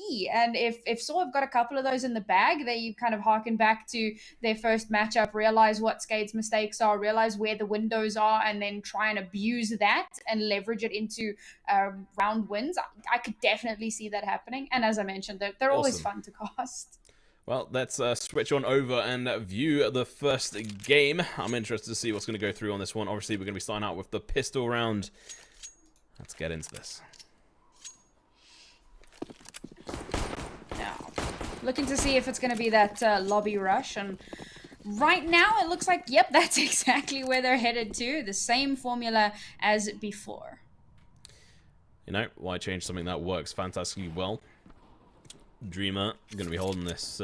key. And if SAW have got a couple of those in the bag, they you kind of harken back to their first matchup, realize what SKADE's mistakes are, realize where the windows are, and then try and abuse that and leverage it into round wins. I could definitely see that happening. And as I mentioned, they're always fun to cast. Well, let's switch on over and view the first game. I'm interested to see what's going to go through on this one. Obviously, we're going to be starting out with the pistol round. Let's get into this. Now, looking to see if it's going to be that lobby rush. And right now, it looks like, yep, that's exactly where they're headed to. The same formula as before. You know, why change something that works fantastically well? Dreamer going to be holding this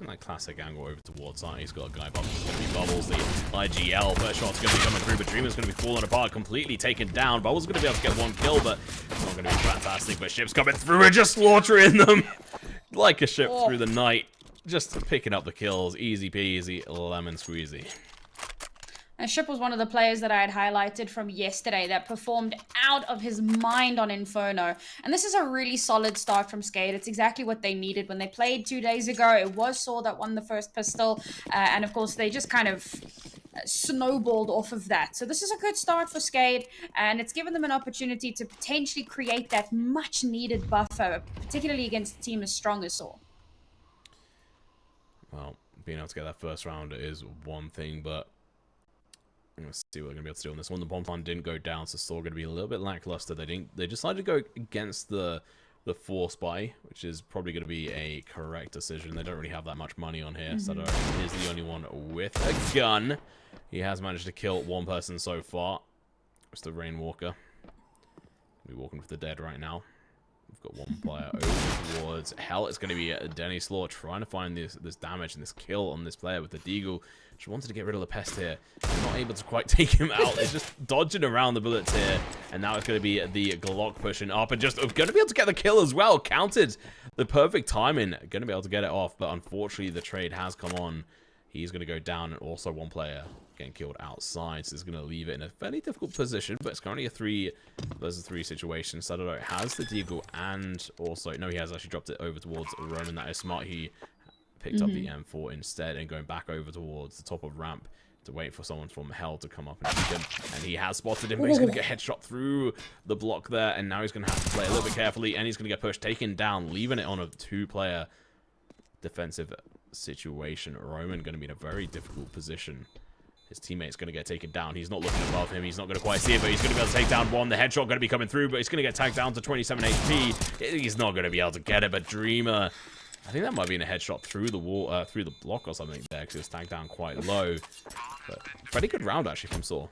like classic angle over towards side. He's got a guy Bubbles. It's going to be Bubbles, the IGL. First shot's going to be coming through, but Dreamer's going to be falling apart, completely taken down. Bubbles is going to be able to get one kill, but it's not going to be fantastic. But Ship's coming through and just slaughtering them like a ship through the night. Just picking up the kills. Easy peasy, lemon squeezy. And Ship was one of the players that I had highlighted from yesterday that performed out of his mind on Inferno. And this is a really solid start from SKADE. It's exactly what they needed when they played 2 days ago. It was SAW that won the first pistol. And of course, they just kind of snowballed off of that. So this is a good start for SKADE. And it's given them an opportunity to potentially create that much needed buffer, particularly against a team as strong as SAW. Well, being able to get that first round is one thing, but let's see what they're going to be able to do on this one. The bomb plant didn't go down, so still going to be a little bit lackluster. They decided to go against the force buy, which is probably going to be a correct decision. They don't really have that much money on here. SAWstadodo is the only one with a gun. He has managed to kill one person so far. It's the Rainwalker. We're walking with the dead right now. We've got one player over towards hell. It's going to be Denny Slaw trying to find this damage and this kill on this player with the Deagle. She wanted to get rid of the pest here. Not able to quite take him out. It's just dodging around the bullets here. And now it's going to be the Glock pushing up and just going to be able to get the kill as well. Counted the perfect timing. Going to be able to get it off. But unfortunately, the trade has come on. He's going to go down, and also one player getting killed outside. So it's going to leave it in a fairly difficult position. But it's currently a 3 versus 3 situation. SAWstadodo has the Deagle, and also, no, he has actually dropped it over towards Roman. That is smart. He picked up the M4 instead and going back over towards the top of ramp to wait for someone from hell to come up and shoot him. And he has spotted him, but he's going to get headshot through the block there. And now he's going to have to play a little bit carefully, and he's going to get pushed, taken down, leaving it on a 2-player defensive situation. Roman going to be in a very difficult position. His teammate's going to get taken down. He's not looking above him. He's not going to quite see it, but he's going to be able to take down one. The headshot going to be coming through, but he's going to get tagged down to 27 HP. He's not going to be able to get it, but Dreamer, I think that might be a headshot through the wall, through the block or something there, because he was tagged down quite low. But pretty good round, actually, from SAW.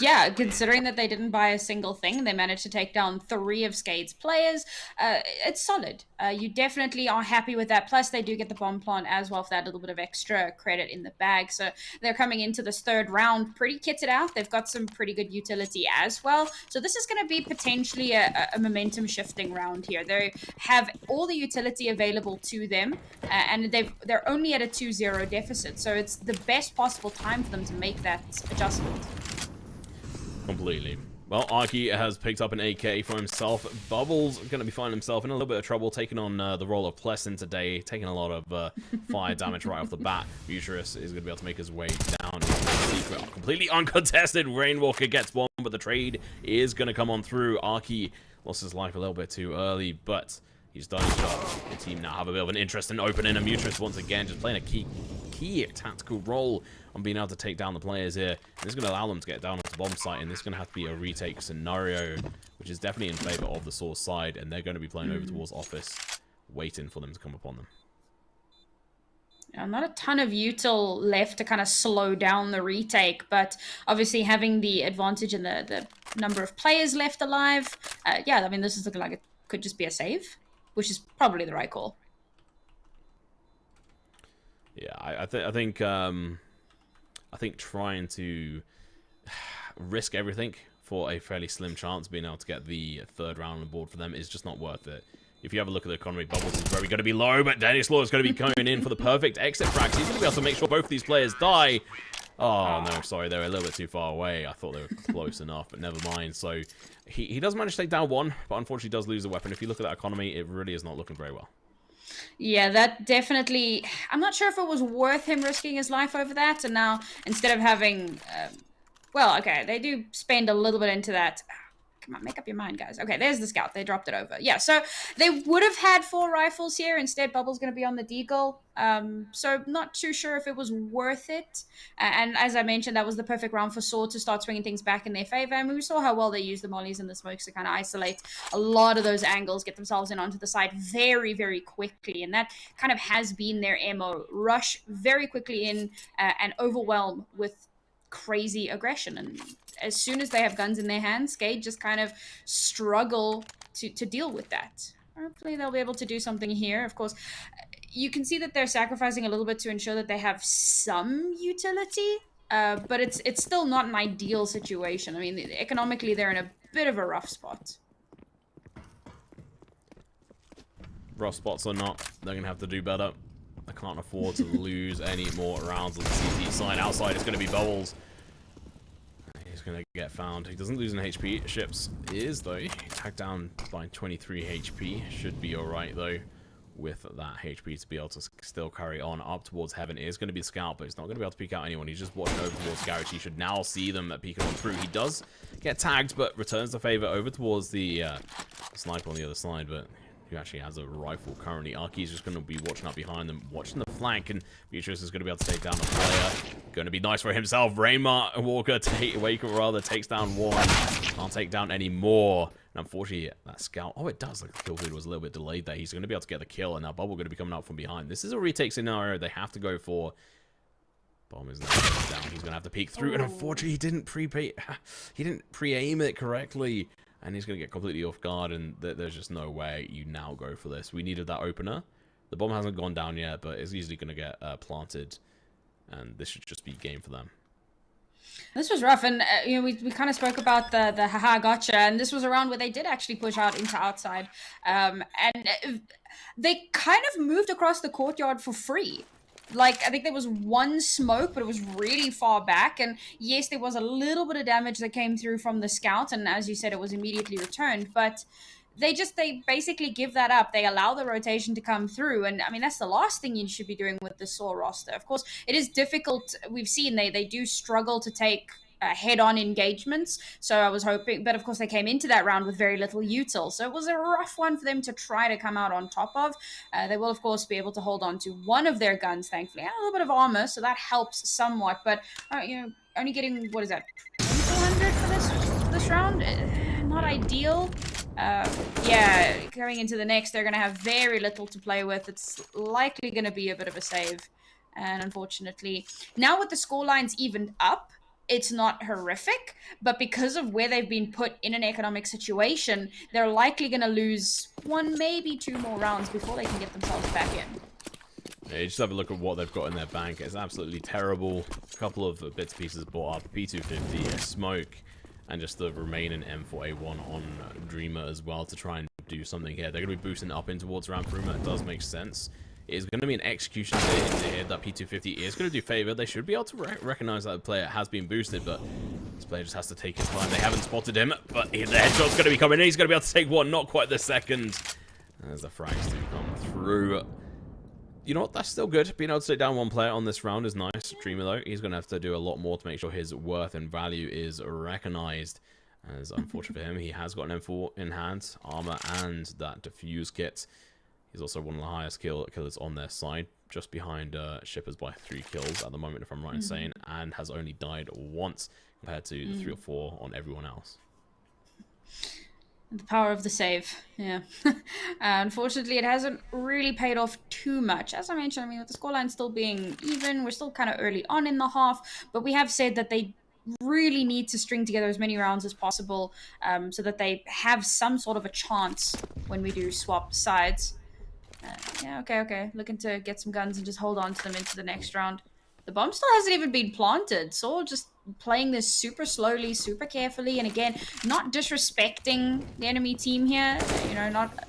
Yeah, considering that they didn't buy a single thing, they managed to take down 3 of SKADE's players. It's solid. You definitely are happy with that. Plus, they do get the bomb plant as well for that little bit of extra credit in the bag. So they're coming into this 3rd round pretty kitted out. They've got some pretty good utility as well. So this is going to be potentially a momentum shifting round here. They have all the utility available to them, and they're only at a 2-0 deficit. So it's the best possible time for them to make that adjustment. Completely. Well, Arky has picked up an AK for himself. Bubbles going to be finding himself in a little bit of trouble, taking on the role of Plessin today, taking a lot of fire damage right off the bat. Futurist is going to be able to make his way down. Completely uncontested. Rainwalker gets one, but the trade is going to come on through. Arky lost his life a little bit too early, but he's done his job. The team now have a bit of an interest in opening, and Mutrus once again just playing a key tactical role on being able to take down the players here. And this is going to allow them to get down onto the bomb site, and this is going to have to be a retake scenario, which is definitely in favor of the SAW side, and they're going to be playing over towards office, waiting for them to come upon them. Not a ton of util left to kind of slow down the retake, but obviously having the advantage in the number of players left alive, yeah, I mean, this is looking like it could just be a save, which is probably the right call. Yeah, I think trying to risk everything for a fairly slim chance being able to get the 3rd round on board for them is just not worth it. If you have a look at the economy, Bubbles is very going to be low, but Dennis Law is going to be coming in for the perfect exit frags. He's going to be able to make sure both of these players die. Oh, no, sorry, they were a little bit too far away. I thought they were close enough, but never mind. So he does manage to take down one, but unfortunately does lose the weapon. If you look at that economy, it really is not looking very well. Yeah, that definitely... I'm not sure if it was worth him risking his life over that, and now, instead of having... well, okay, they do spend a little bit into that. Come on, make up your mind, guys. Okay, there's the scout. They dropped it over. Yeah, so they would have had 4 rifles here. Instead, Bubble's going to be on the deagle. So not too sure if it was worth it. And as I mentioned, that was the perfect round for SAW to start swinging things back in their favor. And we saw how well they used the mollies and the smokes to kind of isolate a lot of those angles, get themselves in onto the side very, very quickly. And that kind of has been their MO. Rush very quickly in and overwhelm with crazy aggression. And as soon as they have guns in their hands, SKADE just kind of struggle to deal with that. Hopefully they'll be able to do something here. Of course, you can see that they're sacrificing a little bit to ensure that they have some utility, but it's still not an ideal situation. I mean, economically, they're in a bit of a rough spot. Rough spots or not, they're going to have to do better. I can't afford to lose any more rounds on the CT side. Outside, it's going to be Bubbles. He's going to get found. He doesn't lose an HP. Ships is, though. He's tagged down by 23 HP. Should be alright, though, with that HP to be able to still carry on up towards Heaven. It is going to be a scout, but he's not going to be able to peek out anyone. He's just watching over towards Garage. He should now see them peeking on through. He does get tagged, but returns the favor over towards the sniper on the other side, but who actually has a rifle currently. Arky's just going to be watching up behind them, watching the flank, and Beatrice is going to be able to take down a player. Going to be nice for himself. Raymar Walker, takes down one. Can't take down any more. And unfortunately, that scout... Oh, it does. Like, the kill feed was a little bit delayed there. He's going to be able to get the kill, and now Bubble going to be coming out from behind. This is a retake scenario they have to go for. Bomb is now down. He's going to have to peek through, and unfortunately, he didn't pre-aim it correctly. And he's going to get completely off guard, and there's just no way you now go for this. We needed that opener. The bomb hasn't gone down yet, but it's easily going to get planted, and this should just be game for them. This was rough, and you know, we kind of spoke about the haha gotcha, and this was a round where they did actually push out into outside, and they kind of moved across the courtyard for free. Like, I think there was one smoke, but it was really far back. And yes, there was a little bit of damage that came through from the scout. And as you said, it was immediately returned. But they basically give that up. They allow the rotation to come through. And I mean, that's the last thing you should be doing with the SAW roster. Of course, it is difficult. We've seen they do struggle to take head-on engagements, so I was hoping, but of course they came into that round with very little util, so it was a rough one for them to try to come out on top of. They will of course be able to hold on to one of their guns, thankfully, and a little bit of armor, so that helps somewhat, but you know, only getting, what is that, 2400 for this round? Not ideal. Yeah, going into the next, they're going to have very little to play with. It's likely going to be a bit of a save, and unfortunately, now with the scorelines evened up, it's not horrific, but because of where they've been put in an economic situation, they're likely going to lose 1, maybe 2 more rounds before they can get themselves back in. Yeah, you just have a look at what they've got in their bank. It's absolutely terrible. A couple of bits and pieces bought up. P250, a smoke, and just the remaining M4A1 on Dreamer as well to try and do something here. They're going to be boosting up in towards around Rumor. It does make sense. It's going to be an execution here. That P250 is going to do favor. They should be able to recognize that the player has been boosted, but this player just has to take his time. They haven't spotted him, but the headshot's going to be coming in. He's going to be able to take one, not quite the second. As the frags do come through. You know what? That's still good. Being able to take down one player on this round is nice. Dreamer, though, he's going to have to do a lot more to make sure his worth and value is recognized. As unfortunate for him, he has got an M4 in hand, armor, and that defuse kit. He's also one of the highest killers on their side, just behind Shippers by 3 kills at the moment, if I'm right in saying, and has only died once compared to the 3 or 4 on everyone else. The power of the save, yeah. Unfortunately, it hasn't really paid off too much. As I mentioned, I mean, with the scoreline still being even, we're still kind of early on in the half, but we have said that they really need to string together as many rounds as possible so that they have some sort of a chance when we do swap sides. Yeah, okay. Looking to get some guns and just hold on to them into the next round. The bomb still hasn't even been planted. SAW just playing this super slowly, super carefully, and again, not disrespecting the enemy team here. You know, not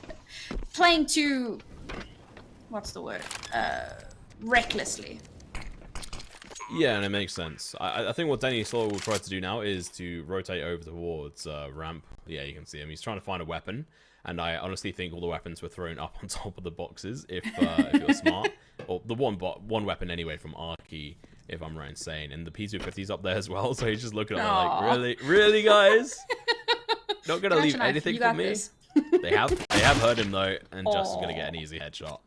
playing too... What's the word? Recklessly. Yeah, and it makes sense. I think what Danny Slaw will try to do now is to rotate over towards ramp. Yeah, you can see him. He's trying to find a weapon, and I honestly think all the weapons were thrown up on top of the boxes if you're smart. Or the one weapon anyway from Arky, if I'm right in saying. And the P250's up there as well, so he's just looking at me like, really, guys? Not going to leave anything for me? They have heard him, though, and Just is going to get an easy headshot.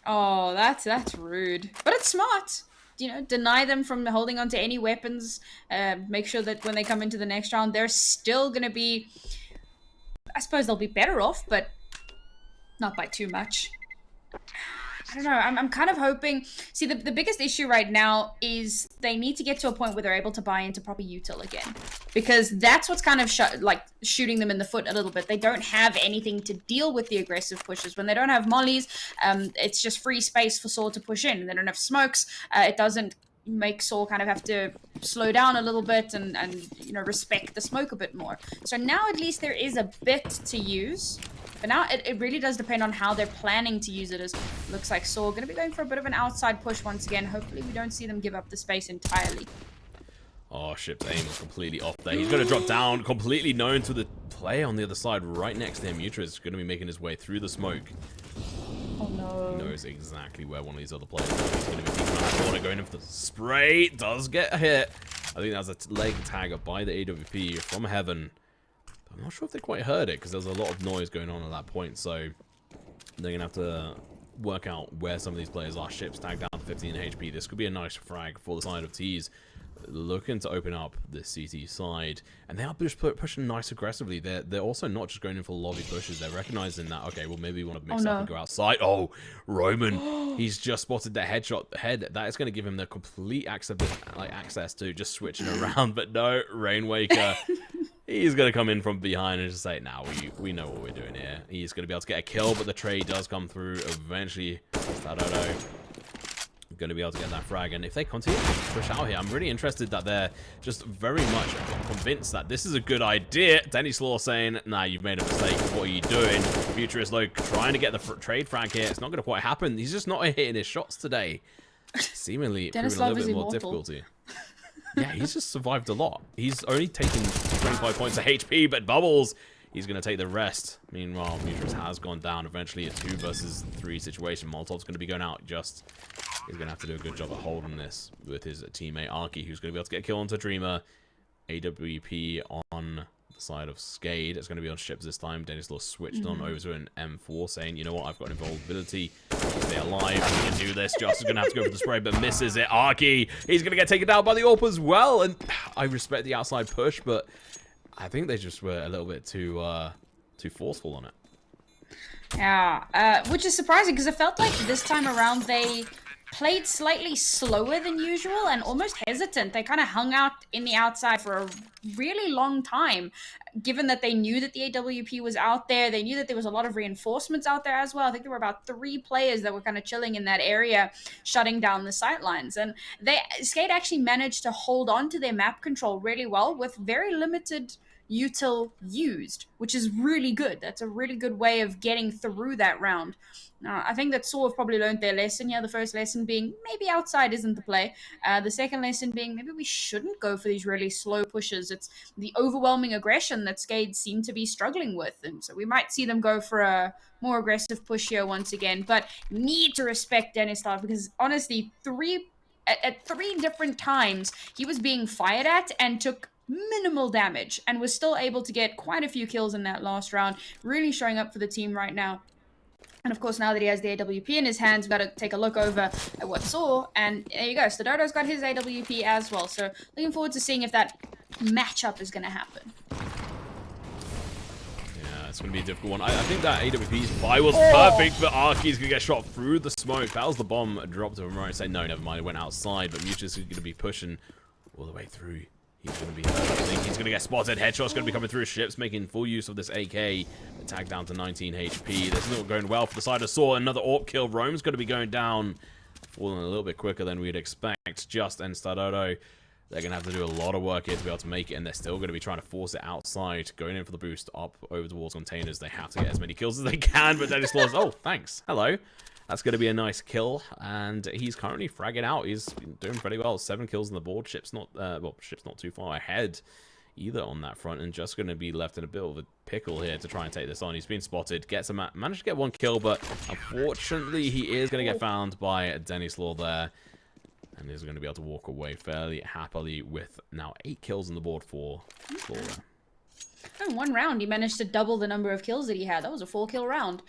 Oh, that's rude. But it's smart. You know, deny them from holding onto any weapons. Make sure that when they come into the next round, they're still going to be... I suppose they'll be better off, but not by too much. I don't know. I'm kind of hoping... See, the biggest issue right now is they need to get to a point where they're able to buy into proper util again. Because that's what's kind of shooting them in the foot a little bit. They don't have anything to deal with the aggressive pushes. When they don't have mollies, it's just free space for sAW to push in. They don't have smokes. It doesn't make sAW kind of have to slow down a little bit and you know, respect the smoke a bit more. So now at least there is a bit to use. But now it really does depend on how they're planning to use it. As looks like sAW going to be going for a bit of an outside push once again. Hopefully we don't see them give up the space entirely. Oh, Ship's aim was completely off there. He's going to drop down, completely known to the player on the other side right next to him. Mutra is going to be making his way through the smoke. Oh no. He knows exactly where one of these other players is. He's going to be deep around the corner, going in for the spray. Does get a hit. I think that was a leg tagger by the AWP from Heaven. I'm not sure if they quite heard it because there's a lot of noise going on at that point, so they're going to have to work out where some of these players are. Ship's tagged down to 15 HP. This could be a nice frag for the side of Tees, looking to open up the CT side, and they are just pushing nice aggressively. They're also not just going in for lobby pushes. They're recognizing that, okay, well, maybe we want to mix up and go outside. Oh, Roman, he's just spotted the headshot head. That is going to give him the complete access to just switching around, but no, Rainwaker. He's going to come in from behind and just say, nah, we know what we're doing here. He's going to be able to get a kill, but the trade does come through eventually. SKADE going to be able to get that frag. And if they continue to push out here, I'm really interested that they're just very much convinced that this is a good idea. Denny Slaw saying, nah, you've made a mistake. What are you doing? Futurist, though, trying to get the trade frag here. It's not going to quite happen. He's just not hitting his shots today. Seemingly proving a little bit more difficulty. Yeah, he's just survived a lot. He's only taken 25 points of HP, but Bubbles, he's going to take the rest. Meanwhile, Mutris has gone down. Eventually, a 2 versus 3 situation. Molotov's going to be going out. Just, he's going to have to do a good job of holding this with his teammate Arky, who's going to be able to get a kill onto Dreamer. AWP on the side of SKADE. It's going to be on Ships this time. Dennis Law switched on over to an M4, saying, you know what, I've got an invulnerability. Stay alive. We can do this. Joss is going to have to go for the spray, but misses it. Arky, he's going to get taken down by the AWP as well. And I respect the outside push, but I think they just were a little bit too forceful on it. Yeah, which is surprising because it felt like this time around they played slightly slower than usual and almost hesitant. They kind of hung out in the outside for a really long time, given that they knew that the AWP was out there. They knew that there was a lot of reinforcements out there as well. I think there were about 3 players that were kind of chilling in that area, shutting down the sightlines. And SKADE actually managed to hold on to their map control really well with very limited util used, which is really good. That's a really good way of getting through that round. I think that sAWhave probably learned their lesson. Yeah, the first lesson being maybe outside isn't the play. The second lesson being maybe we shouldn't go for these really slow pushes. It's the overwhelming aggression that SKADE seem to be struggling with. And so we might see them go for a more aggressive push here once again. But need to respect Dennis Starr because honestly, at 3 different times, he was being fired at and took minimal damage and was still able to get quite a few kills in that last round. Really showing up for the team right now. And of course, now that he has the AWP in his hands, we've got to take a look over at what sAW. And there you go. SKADE's got his AWP as well. So looking forward to seeing if that matchup is going to happen. Yeah, it's going to be a difficult one. I think that AWP's buy was perfect, but Arky's going to get shot through the smoke. That was the bomb dropped to him right. Say, no, never mind. It went outside, but Mutus is going to be pushing all the way through. He's going to be hurt. I think he's going to get spotted. Headshot's going to be coming through. Ships making full use of this AK. Attack down to 19 HP. This is not going well for the side of sAW. Another AWP kill. Rome's going to be going down. Falling a little bit quicker than we'd expect. Just and SKADE. They're going to have to do a lot of work here to be able to make it. And they're still going to be trying to force it outside. Going in for the boost up over towards containers. They have to get as many kills as they can. But Dennis Laws, oh, thanks. Hello. That's going to be a nice kill, and he's currently fragging out. He's doing pretty well. 7 kills on the board. Ship's not too far ahead either on that front, and just going to be left in a bit of a pickle here to try and take this on. He's been spotted, managed to get 1 kill, but unfortunately he is going to get found by SAWstadodo there, and is going to be able to walk away fairly happily with now 8 kills on the board for SAWstadodo. In 1 round, he managed to double the number of kills that he had. That was a 4-kill round.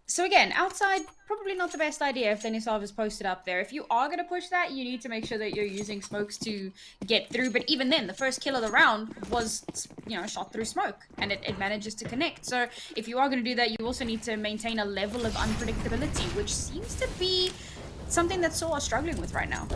So again, outside, probably not the best idea if SAWstadodo is posted up there. If you are going to push that, you need to make sure that you're using smokes to get through. But even then, the first kill of the round was, you know, shot through smoke, and it manages to connect. So if you are going to do that, you also need to maintain a level of unpredictability, which seems to be something that SAW are struggling with right now.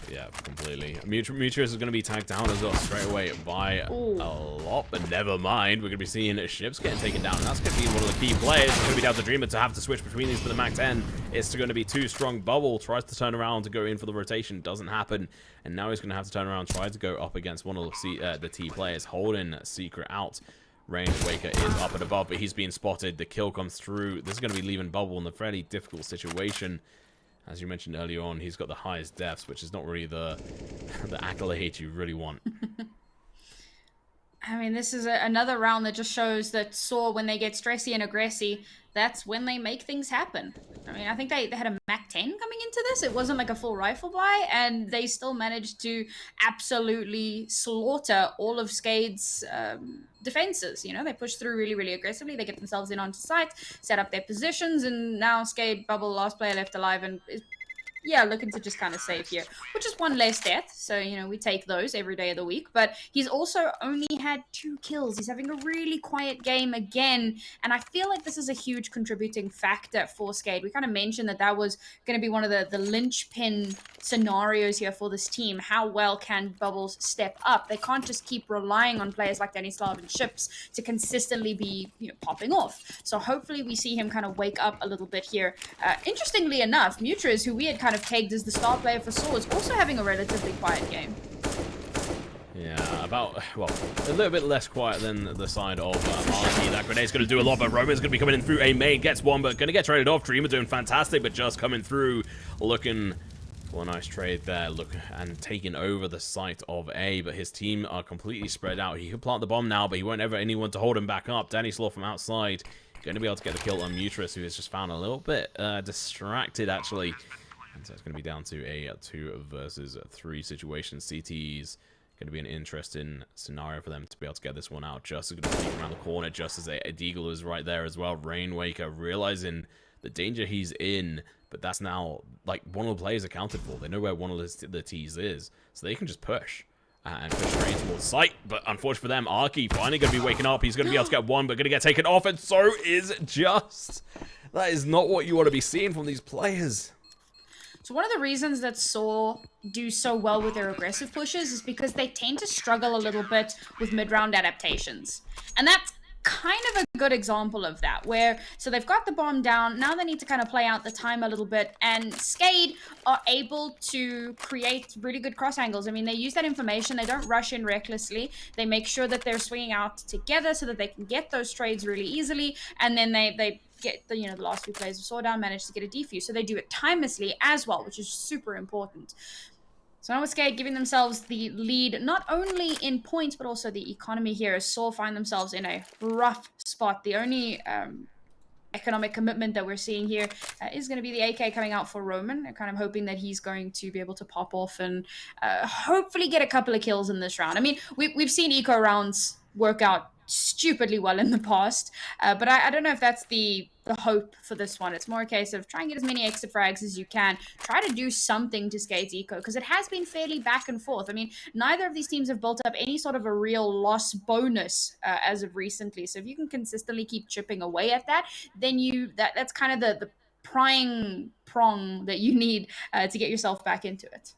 Yeah, completely. Mutrius is going to be tagged down as well straight away by a lot, but never mind. We're going to be seeing ships getting taken down, and that's going to be one of the key players. It's going to be down to Dreamer to have to switch between these for the Mac 10. It's going to be too strong. Bubble tries to turn around to go in for the rotation. Doesn't happen, and now he's going to have to turn around, try to go up against one of the T players, holding Secret out. Rainwaker is up and above, but he's being spotted. The kill comes through. This is going to be leaving Bubble in a fairly difficult situation. As you mentioned earlier on, he's got the highest deaths, which is not really the accolade you really want. I mean, this is another round that just shows that SAW, when they get stressy and aggressive, that's when they make things happen. I mean, I think they had a Mac 10 coming into this. It wasn't like a full rifle buy, and they still managed to absolutely slaughter all of SKADE's defenses. You know, they push through really, really aggressively. They get themselves in onto site, set up their positions, and now SKADE, Bubble, last player left alive, and is, yeah, looking to just kind of save here, which is 1 less death. So, you know, we take those every day of the week. But he's also only had 2 kills. He's having a really quiet game again. And I feel like this is a huge contributing factor for SKADE. We kind of mentioned that that was going to be one of the linchpin scenarios here for this team. How well can Bubbles step up? They can't just keep relying on players like SKADE and Ships to consistently be, you know, popping off. So hopefully we see him kind of wake up a little bit here. Interestingly enough, Mutriz, who we had kind of tagged as the star player for SAW, is also having a relatively quiet game. Yeah, well, a little bit less quiet than the side of Marky. That grenade's going to do a lot, but Roman's going to be coming in through a main, gets 1, but going to get traded off. Dreamer doing fantastic, but just coming through, looking for a nice trade there, and taking over the site of A, but his team are completely spread out. He could plant the bomb now, but he won't have anyone to hold him back up. SAWstadodo from outside, going to be able to get the kill on Mutrius, who has just found a little bit distracted, actually. And so it's going to be down to a 2 versus 3 situation. CT's going to be an interesting scenario for them to be able to get this one out. Just is going to sneak around the corner, just as a Deagle is right there as well. Rainwaker realizing the danger he's in, but that's now, like, one of the players accounted for. They know where one of the T's is, so they can just push. And push straight towards sight, but unfortunately for them, Arky finally going to be waking up. He's going to be able to get 1, but going to get taken off, and so is Just. That is not what you want to be seeing from these players. So one of the reasons that SAW do so well with their aggressive pushes is because they tend to struggle a little bit with mid-round adaptations. And that's kind of a good example of that, where, so they've got the bomb down, now they need to kind of play out the time a little bit, and SKADE are able to create really good cross angles. I mean, they use that information, they don't rush in recklessly, they make sure that they're swinging out together so that they can get those trades really easily, and then they get the, you know, the last few plays of SAWdown managed to get a defuse, so they do it timelessly as well, which is super important. So now with SKADE giving themselves the lead, not only in points, but also the economy here, as SAW find themselves in a rough spot. The only economic commitment that we're seeing here is going to be the AK coming out for Roman. They're kind of hoping that he's going to be able to pop off and hopefully get a couple of kills in this round. I mean, we've seen eco rounds work out stupidly well in the past, but I don't know if that's the hope for this one. It's more a case of try and get as many exit frags as you can, try to do something to SKADE's eco, because it has been fairly back and forth. I mean, neither of these teams have built up any sort of a real loss bonus as of recently, so if you can consistently keep chipping away at that, then that's kind of the prying prong that you need to get yourself back into it.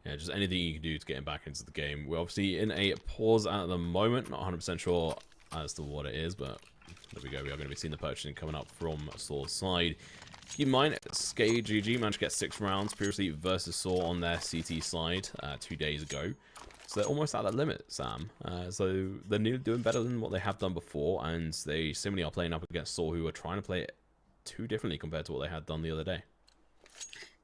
Yeah, just anything you can do to get him back into the game. We're obviously in a pause at the moment. Not 100% sure as to what it is, but there we go. We are going to be seeing the purchasing coming up from SAW's side. Keep in mind, SKADE GG managed to get 6 rounds previously versus SAW on their CT side 2 days ago. So they're almost at that limit, Sam. So they're doing better than what they have done before, and they similarly are playing up against sAW, who are trying to play it too differently compared to what they had done the other day.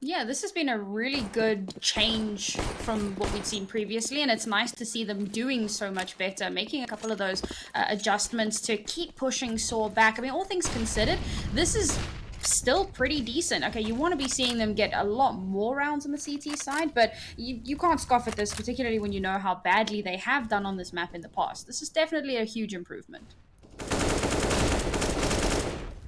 Yeah, this has been a really good change from what we'd seen previously, and it's nice to see them doing so much better, making a couple of those adjustments to keep pushing sAW back. I mean, all things considered, this is still pretty decent. Okay, you want to be seeing them get a lot more rounds on the CT side, but you can't scoff at this, particularly when you know how badly they have done on this map in the past. This is definitely a huge improvement.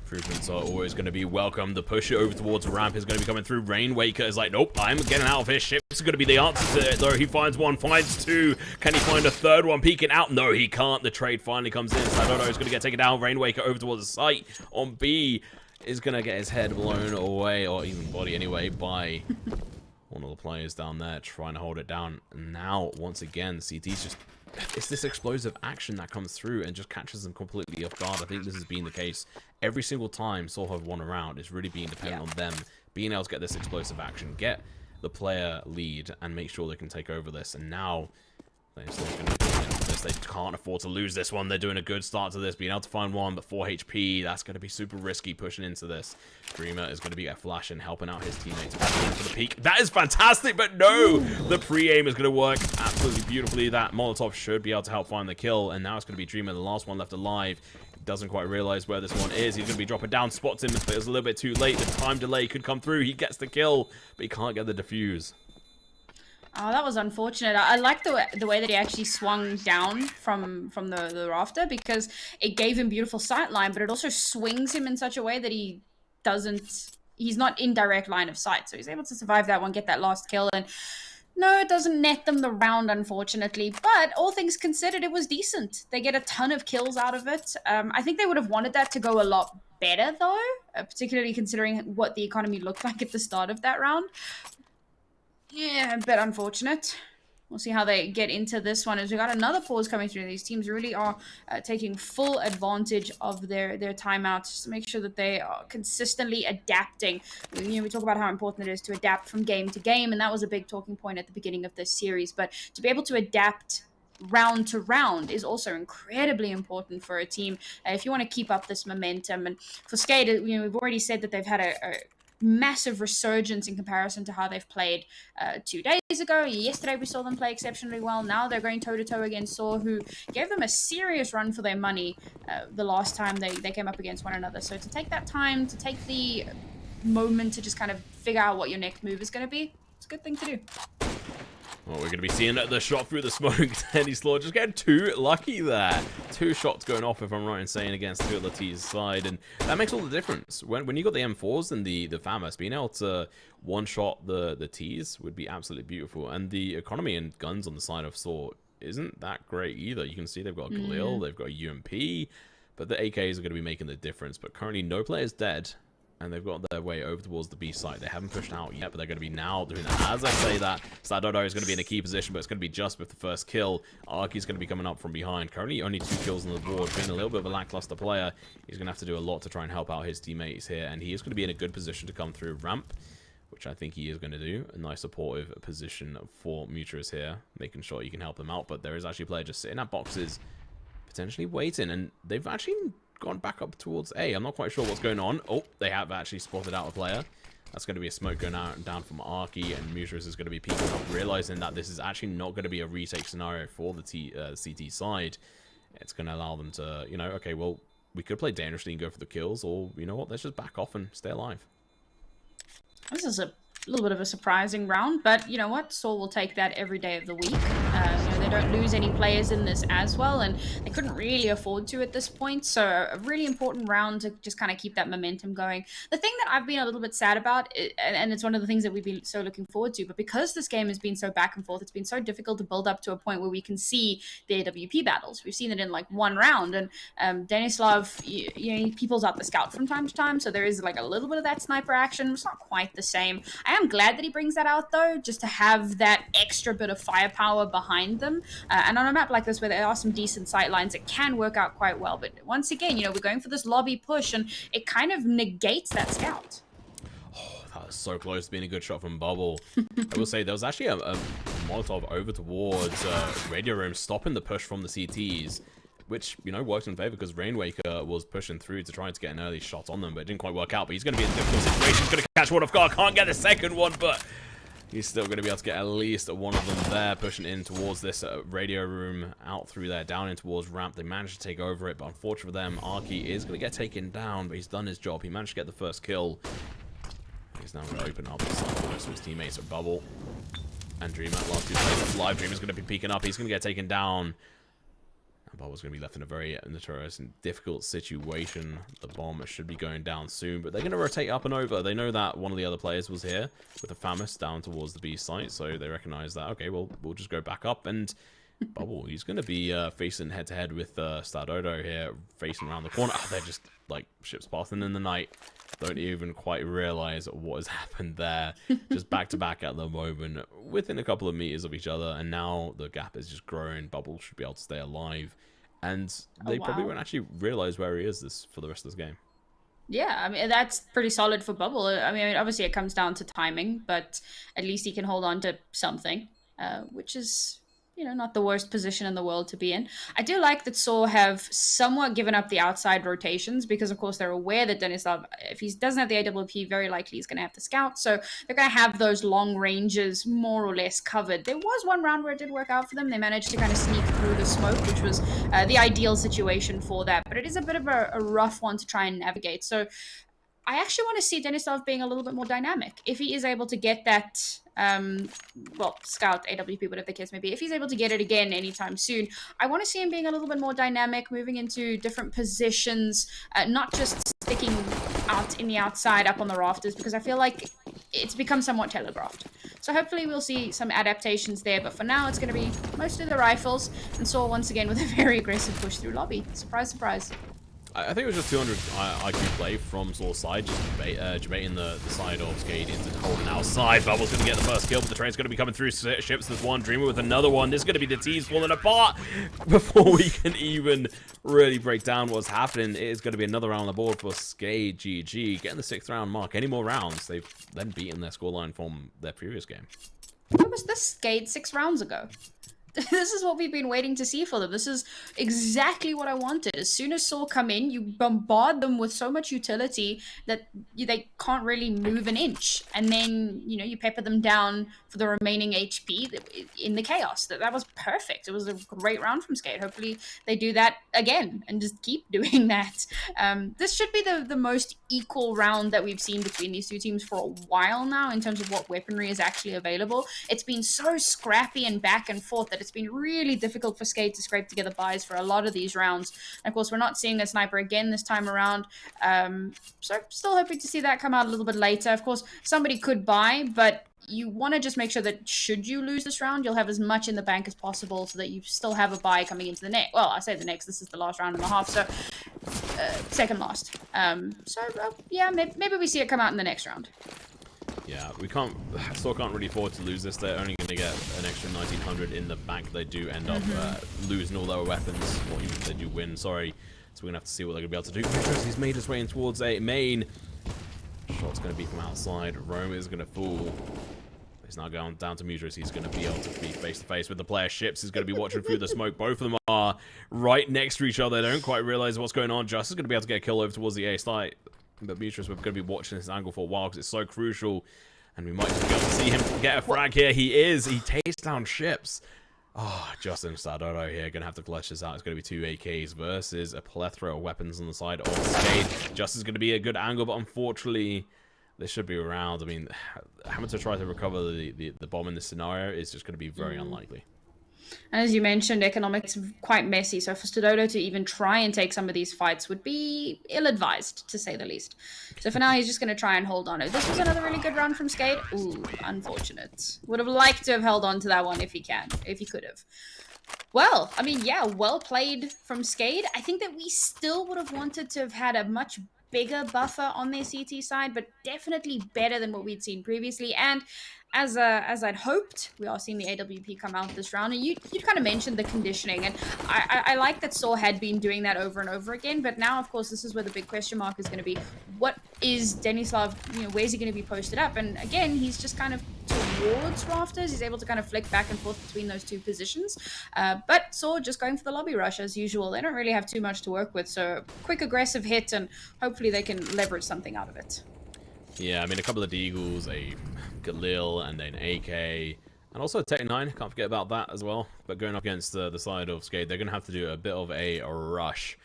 Improvements are always going to be welcome. The push over towards ramp is going to be coming through. Rainwaker is like, nope, I'm getting out of here. Ships are going to be the answer to it, though. He finds one, finds two. Can he find a third one peeking out? No, he can't. The trade finally comes in. SKADE is going to get taken down. Rainwaker over towards the site on B is going to get his head blown away, or even body anyway, by one of the players down there trying to hold it down. And now, once again, CT's just... It's this explosive action that comes through and just catches them completely off guard. I think this has been the case every single time sAW have won a round. It's really been dependent on them being able to get this explosive action, get the player lead, and make sure they can take over this. And now they're still going to be into this. They can't afford to lose this one. They're doing a good start to this, being able to find one, but 4 HP, that's going to be super risky pushing into this. Dreamer is going to be a flash and helping out his teammates for the peak. That is fantastic, but no! The pre-aim is going to work absolutely beautifully. That Molotov should be able to help find the kill, and now it's going to be Dreamer, the last one left alive. Doesn't quite realize where this one is. He's going to be dropping down, spots him, but it was a little bit too late. The time delay could come through. He gets the kill, but he can't get the defuse. Oh, that was unfortunate. I like the way that he actually swung down from the rafter, because it gave him beautiful sight line, but it also swings him in such a way that he's not in direct line of sight. So he's able to survive that one, get that last kill, and no, it doesn't net them the round, unfortunately. But all things considered, it was decent. They get a ton of kills out of it. I think they would have wanted that to go a lot better, though, particularly considering what the economy looked like at the start of that round. Yeah, a bit unfortunate. We'll see how they get into this one, as we got another pause coming through. These teams really are taking full advantage of their timeouts, just to make sure that they are consistently adapting. We talk about how important it is to adapt from game to game, and that was a big talking point at the beginning of this series. But to be able to adapt round to round is also incredibly important for a team if you want to keep up this momentum. And for SKADE, we've already said that they've had a massive resurgence in comparison to how they've played 2 days ago. Yesterday we saw them play exceptionally well. Now they're going toe-to-toe against sAW, who gave them a serious run for their money the last time they came up against one another. So to take that time, to take the moment to just kind of figure out what your next move is going to be, it's a good thing to do. Well, we're going to be seeing the shot through the smoke. Tennyslaw just getting too lucky there. 2 shots going off, if I'm right in saying, against 2 of the T's side. And that makes all the difference. When you got the M4s and the FAMAS, being able to one-shot the T's would be absolutely beautiful. And the economy and guns on the side of sAW isn't that great either. You can see they've got a Galil, they've got a UMP, but the AKs are going to be making the difference. But currently, no player's dead. And they've got their way over towards the B site. They haven't pushed out yet, but they're going to be now doing that. As I say that, SKADE is going to be in a key position, but it's going to be just with the first kill. Arky's going to be coming up from behind. Currently, only 2 kills on the board. Being a little bit of a lackluster player, he's going to have to do a lot to try and help out his teammates here. And he is going to be in a good position to come through ramp, which I think he is going to do. A nice supportive position for Muturas here, making sure you can help them out. But there is actually a player just sitting at boxes, potentially waiting. And they've actually gone back up towards A. I'm not quite sure what's going on. Oh, they have actually spotted out a player. That's going to be a smoke going out and down from Arky, and Muturas is going to be peeking up, realizing that this is actually not going to be a retake scenario for the CT side. It's going to allow them to, okay, well, we could play dangerously and go for the kills, or, you know what, let's just back off and stay alive. This is a little bit of a surprising round, but you know what? sAW will take that every day of the week. They don't lose any players in this as well, and they couldn't really afford to at this point. So a really important round to just kind of keep that momentum going. The thing that I've been a little bit sad about, and it's one of the things that we've been so looking forward to, but because this game has been so back and forth, it's been so difficult to build up to a point where we can see the AWP battles. We've seen it in like one round, and Denislav, he peoples out the scout from time to time, so there is like a little bit of that sniper action. It's not quite the same. I am glad that he brings that out though, just to have that extra bit of firepower behind them. And on a map like this, where there are some decent sight lines, it can work out quite well. But once again, we're going for this lobby push, and it kind of negates that scout. that was so close to being a good shot from Bubble. I will say there was actually a Molotov over towards Radio Room, stopping the push from the CTs, which, you know, worked in favor because Rainwaker was pushing through to try to get an early shot on them, but it didn't quite work out. But he's going to be in a difficult situation. He's going to catch one off guard. Can't get the second one, but he's still going to be able to get at least one of them there, pushing in towards this Radio Room, out through there, down in towards ramp. They managed to take over it, but unfortunately for them, Arky is going to get taken down, but he's done his job. He managed to get the first kill. He's now going to open up the side for most of his teammates at Bubble. And Dreamer, last two plays live. Dreamer's going to be peeking up. He's going to get taken down. And Bubble's going to be left in a very notorious and difficult situation. The bomb should be going down soon, but they're going to rotate up and over. They know that one of the other players was here with the FAMAS down towards the B site, so they recognize that, okay, well, we'll just go back up. And Bubble, he's going to be facing head-to-head with SKADE here, facing around the corner. Oh, they're just, like, ships passing in the night. Don't even quite realize what has happened there. Just back-to-back at the moment, within a couple of meters of each other, and now the gap is just growing. Bubble should be able to stay alive. And they probably won't actually realize where he is for the rest of this game. Yeah, I mean, that's pretty solid for Bubble. I mean, obviously it comes down to timing, but at least he can hold on to something, which is, you know, not the worst position in the world to be in. I do like that SAW have somewhat given up the outside rotations because, of course, they're aware that Denislav, if he doesn't have the AWP, very likely he's going to have the scout. So they're going to have those long ranges more or less covered. There was one round where it did work out for them. They managed to kind of sneak through the smoke, which was the ideal situation for that. But it is a bit of a rough one to try and navigate. So I actually want to see Denislav being a little bit more dynamic. If he is able to get that, well, scout, AWP, whatever the case may be, if he's able to get it again anytime soon, I want to see him being a little bit more dynamic, moving into different positions, not just sticking out in the outside up on the rafters, because I feel like it's become somewhat telegraphed. So hopefully we'll see some adaptations there, but for now it's going to be mostly the rifles, and SAW once again with a very aggressive push through lobby. Surprise, surprise. I think it was just 200 IQ play from SAW's side, just debating the side of SKADE into holding outside. Bubble's going to get the first kill, but the train's going to be coming through ships. There's one, Dreamer with another one. This is going to be the T's falling apart before we can even really break down what's happening. It is going to be another round on the board for SKADE GG, getting the 6th round mark. Any more rounds, they've then beaten their scoreline from their previous game. What was this SKADE 6 rounds ago? This is what we've been waiting to see for them. This is exactly what I wanted. As soon as SAW come in, you bombard them with so much utility that they can't really move an inch. And then, you know, you pepper them down for the remaining HP in the chaos. That was perfect. It was a great round from SKADE. Hopefully they do that again and just keep doing that. This should be the most equal round that we've seen between these two teams for a while now in terms of what weaponry is actually available. It's been so scrappy and back and forth that it's been really difficult for SKADE to scrape together buys for a lot of these rounds. And of course, we're not seeing a sniper again this time around. So still hoping to see that come out a little bit later. Of course, somebody could buy, but you want to just make sure that should you lose this round, you'll have as much in the bank as possible so that you still have a buy coming into the next. Well, I say the next, this is the last round and a half, so second last. Yeah, maybe we see it come out in the next round. Yeah, SAW can't really afford to lose this. They're only going to get an extra 1900 in the bank. They do end up losing all their weapons, or even if they do win, sorry. So we're going to have to see what they're going to be able to do. Mitros, he's made his way in towards a main. Shot's going to be from outside. Rome is going to fall. He's now going down to Mitros. He's going to be able to be face-to-face with the player ships. He's going to be watching through the smoke. Both of them are right next to each other. They don't quite realize what's going on. Justice is going to be able to get a kill over towards the A site. But Beatrice, we're going to be watching this angle for a while because it's so crucial. And we might just be able to see him get a frag here. He takes down ships. Oh, Justin SKADE here. Going to have to clutch this out. It's going to be 2 AKs versus a plethora of weapons on the side of SKADE. Justin's going to be a good angle, but unfortunately, this should be around. I mean, having to try to recover the bomb in this scenario is just going to be very unlikely. And as you mentioned, economics quite messy. So for SKADE to even try and take some of these fights would be ill-advised, to say the least. So for now, he's just going to try and hold on. Oh, this was another really good round from SKADE. Ooh, unfortunate. Would have liked to have held on to that one if he could have. Well, I mean, yeah, well played from SKADE. I think that we still would have wanted to have had a much bigger buffer on their CT side, but definitely better than what we'd seen previously. And as I'd hoped, we are seeing the AWP come out this round. And you kind of mentioned the conditioning, and I like that sAW had been doing that over and over again. But now, of course, this is where the big question mark is going to be: what is Denislav? Where's he going to be posted up? And again, he's just kind of towards rafters. He's able to kind of flick back and forth between those two positions. But sAW just going for the lobby rush as usual. They don't really have too much to work with, so quick aggressive hit, and hopefully they can leverage something out of it. Yeah, I mean, a couple of Deagles, a Galil, and an AK, and also a Tech-9. Can't forget about that as well. But going up against the side of SKADE, they're going to have to do a bit of a rush.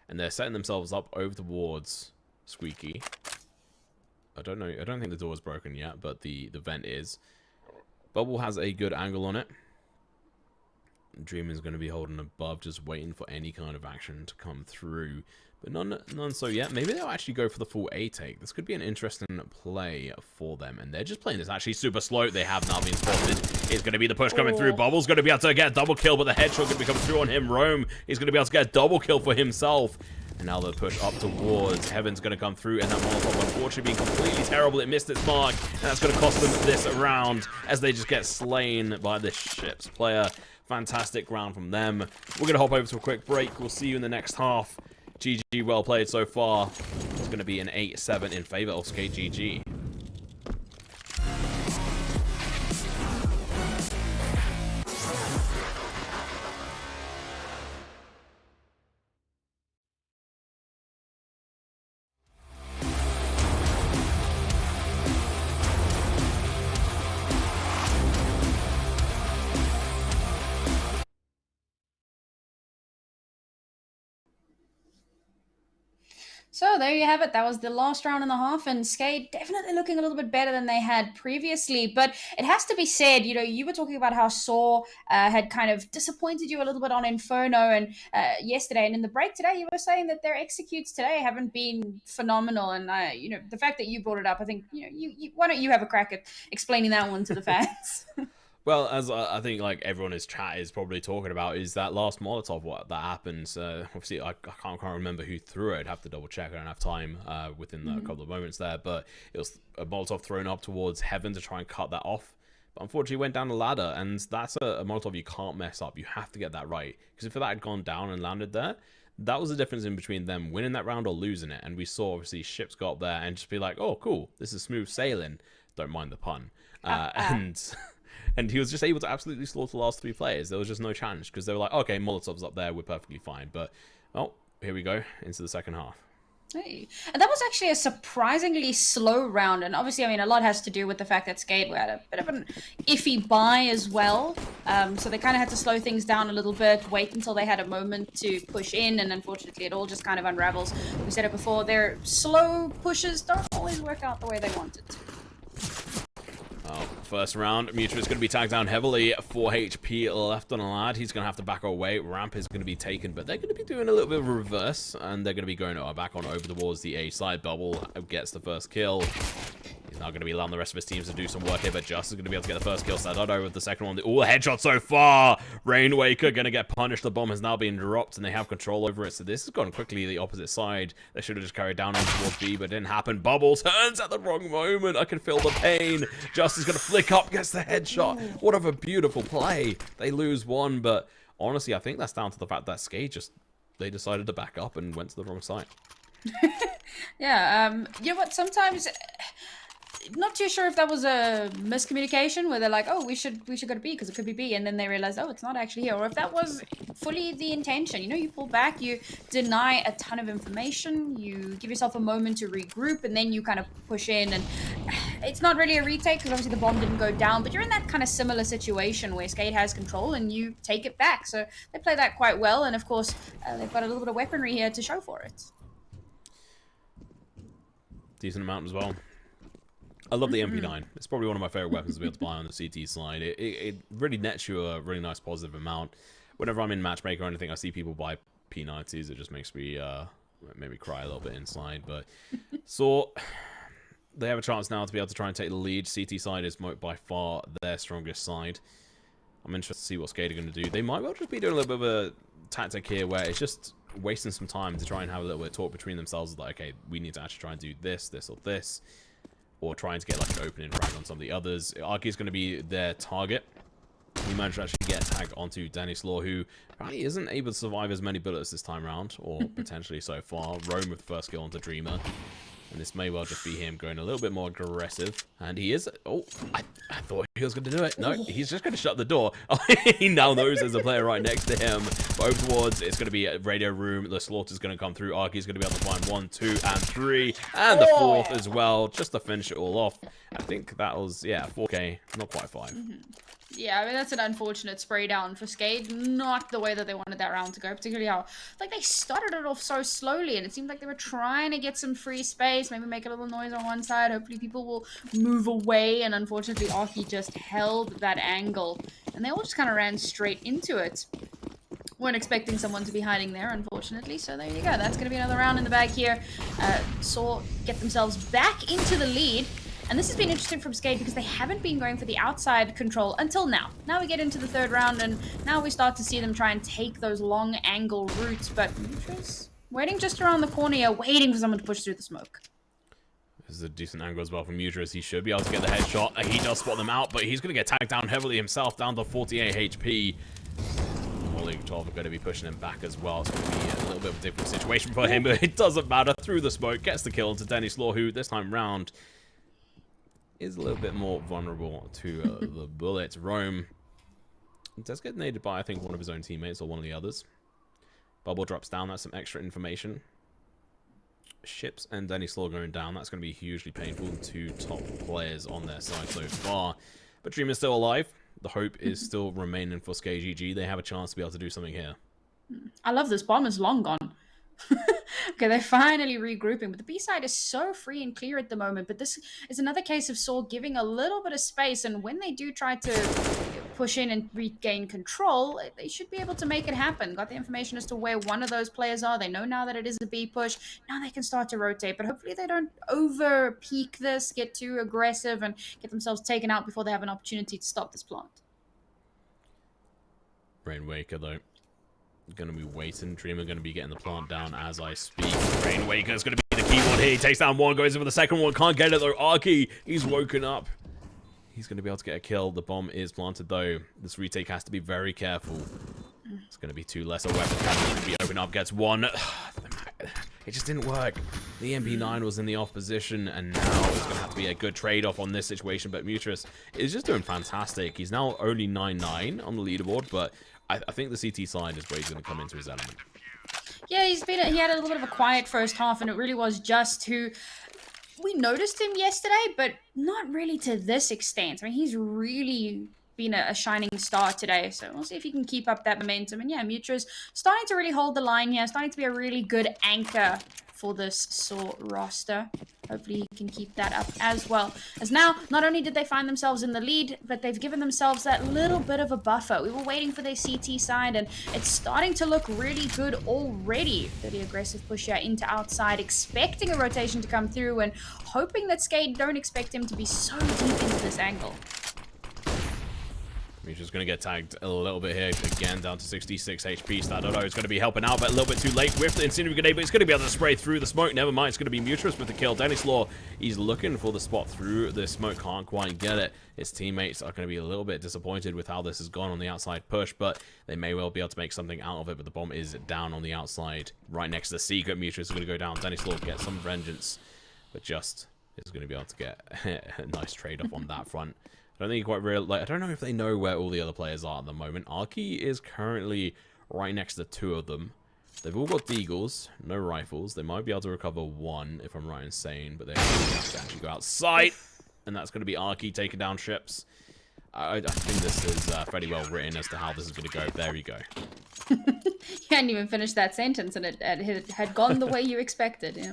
And they're setting themselves up over towards Squeaky. I don't know. I don't think the door is broken yet, but the vent is. Bubble has a good angle on it. Dreamer's going to be holding above, just waiting for any kind of action to come through. But none so yet. Maybe they'll actually go for the full A take. This could be an interesting play for them. And they're just playing this actually super slow. They have now been spotted. It's going to be the push coming through. Bubble's going to be able to get a double kill, but the headshot going to be coming through on him. Rome is going to be able to get a double kill for himself. And now the push up towards Heaven's going to come through, and that Molotov, unfortunately, being completely terrible. It missed its mark, and that's going to cost them this round as they just get slain by the ship's player. Fantastic round from them. We're going to hop over to a quick break. We'll see you in the next half. GG, well played so far. It's going to be an 8-7 in favor of SKADE GG. So there you have it. That was the last round and a half, and SKADE definitely looking a little bit better than they had previously. But it has to be said, you were talking about how sAW had kind of disappointed you a little bit on Inferno and yesterday, and in the break today, you were saying that their executes today haven't been phenomenal. And the fact that you brought it up, I think why don't you have a crack at explaining that one to the fans? Well, as I think like everyone in his chat is probably talking about, is that last Molotov that happens. Obviously, I can't remember who threw it. I'd have to double check. I don't have time within a couple of moments there. But it was a Molotov thrown up towards Heaven to try and cut that off. But unfortunately, went down the ladder. And that's a Molotov you can't mess up. You have to get that right. Because if that had gone down and landed there, that was the difference in between them winning that round or losing it. And we saw, obviously, ships go up there and just be like, oh, cool. This is smooth sailing. Don't mind the pun. And he was just able to absolutely slaughter the last three players. There was just no challenge because they were like, okay, Molotov's up there, we're perfectly fine. But, well, here we go into the second half. Hey. And that was actually a surprisingly slow round. And obviously, I mean, a lot has to do with the fact that SKADE had a bit of an iffy buy as well. So they kind of had to slow things down a little bit, wait until they had a moment to push in. And unfortunately, it all just kind of unravels. We said it before, their slow pushes don't always work out the way they want it to. Oh, first round, Mutra is going to be tagged down heavily. 4 HP left on a lad. He's going to have to back away. Ramp is going to be taken, but they're going to be doing a little bit of a reverse, and they're going to be going back on over towards the A side. Bubble gets the first kill. He's now going to be allowing the rest of his teams to do some work here, but Just is going to be able to get the first kill. SKADE with the second one. All headshot so far. Rainwaker going to get punished. The bomb has now been dropped, and they have control over it. So this has gone quickly the opposite side. They should have just carried down on towards B, but it didn't happen. Bubble turns at the wrong moment. I can feel the pain. Just is going to flick up, gets the headshot. What a beautiful play. They lose one, but honestly, I think that's down to the fact that SKADE they decided to back up and went to the wrong side. Yeah, you know what? Sometimes, not too sure if that was a miscommunication where they're like, oh, we should go to B because it could be B, and then they realize, oh, it's not actually here, or if that was fully the intention. You pull back, you deny a ton of information, you give yourself a moment to regroup, and then you kind of push in, and it's not really a retake because obviously the bomb didn't go down, but you're in that kind of similar situation where SKADE has control and you take it back. So they play that quite well, and of course they've got a little bit of weaponry here to show for it. Decent amount as well. I love the MP9. It's probably one of my favorite weapons to be able to buy on the CT side. It really nets you a really nice positive amount. Whenever I'm in Matchmaker or anything, I see people buy P90s. It just makes me cry a little bit inside. But so they have a chance now to be able to try and take the lead. CT side is by far their strongest side. I'm interested to see what SKADE are going to do. They might well just be doing a little bit of a tactic here where it's just wasting some time to try and have a little bit of talk between themselves, like, okay, we need to actually try and do this, this, or this, or trying to get like an opening frag on some of the others. Arky is going to be their target. He managed to actually get a tag onto Danny Slaw, who apparently isn't able to survive as many bullets this time around, or potentially so far. Roam with the first kill onto Dreamer. And this may well just be him going a little bit more aggressive. And he is... Oh, I thought he was going to do it. No, he's just going to shut the door. He now knows there's a player right next to him. But over towards, it's going to be a radio room. The Slaughter's going to come through. Arky's going to be able to find 1, 2, and 3. And the 4th as well, just to finish it all off. I think that was, yeah, 4K, not quite 5. Yeah, I mean, that's an unfortunate spray down for SKADE. Not the way that they wanted that round to go, particularly how, like, they started it off so slowly, and it seemed like they were trying to get some free space, maybe make a little noise on one side. Hopefully people will move away, and unfortunately Arky just held that angle, and they all just kind of ran straight into it. Weren't expecting someone to be hiding there, unfortunately, so there you go. That's going to be another round in the bag here. SAW get themselves back into the lead. And this has been interesting from SKADE because they haven't been going for the outside control until now. Now we get into the 3rd round, and now we start to see them try and take those long angle routes. But Mutra's waiting just around the corner here, waiting for someone to push through the smoke. This is a decent angle as well from Mutras. He should be able to get the headshot. He does spot them out, but he's going to get tagged down heavily himself, down to 48 HP. Molly 12 are going to be pushing him back as well. It's going to be a little bit of a different situation for him, but it doesn't matter. Through the smoke, gets the kill to Danny Slaw, who this time round is a little bit more vulnerable to the bullets. Roam does get naded by, I think, one of his own teammates or one of the others. Bubble drops down. That's some extra information. Ships and Danny Slaw going down. That's going to be hugely painful. 2 top players on their side so far. But Dream is still alive. The hope is still remaining for SKADE GG. They have a chance to be able to do something here. I love this. Bomb is long gone. Okay, they're finally regrouping, but the B side is so free and clear at the moment. But this is another case of SAW giving a little bit of space, and when they do try to push in and regain control, they should be able to make it happen. Got the information as to where one of those players are. They know now that it is a B push. Now they can start to rotate, but hopefully they don't over peak this, get too aggressive, and get themselves taken out before they have an opportunity to stop this plant. Rainwaker, though, going to be waiting. Dreamer going to be getting the plant down as I speak. Rainwaker is going to be the key one here. He takes down one, goes in for the second one. Can't get it, though. Arky, he's woken up. He's going to be able to get a kill. The bomb is planted, though. This retake has to be very careful. It's going to be 2 lesser weapons. Going to be open up. Gets 1. It just didn't work. The MP9 was in the off position, and now it's going to have to be a good trade-off on this situation. But Mutras is just doing fantastic. He's now only 9-9 on the leaderboard, but I think the CT side is where he's going to come into his element. Yeah, he had a little bit of a quiet first half, and it really was just who... We noticed him yesterday, but not really to this extent. I mean, he's really been a shining star today, so we'll see if he can keep up that momentum. And yeah, Mutra's starting to really hold the line here, starting to be a really good anchor for this SAW roster. Hopefully he can keep that up as well. As now, not only did they find themselves in the lead, but they've given themselves that little bit of a buffer. We were waiting for their CT side, and it's starting to look really good already. Pretty aggressive push here into outside, expecting a rotation to come through, and hoping that SKADE don't expect him to be so deep into this angle. He's just going to get tagged a little bit here. Again, down to 66 HP. SKADE is going to be helping out, but a little bit too late with the incendiary grenade, but he's going to be able to spray through the smoke. Never mind, it's going to be Mutras with the kill. Danny Slaw, he's looking for the spot through the smoke. Can't quite get it. His teammates are going to be a little bit disappointed with how this has gone on the outside push, but they may well be able to make something out of it. But the bomb is down on the outside, right next to the secret. Mutras is going to go down. Danny Slaw gets some vengeance, but just is going to be able to get a nice trade-off on that front. I don't think quite real. Like, I don't know if they know where all the other players are at the moment. Arky is currently right next to 2 of them. They've all got deagles, no rifles. They might be able to recover 1, if I'm right in saying, but they have to actually go outside, and that's going to be Arky taking down ships. I think this is fairly well written as to how this is going to go. There you go. You hadn't even finished that sentence, and it had gone the way you expected. Yeah.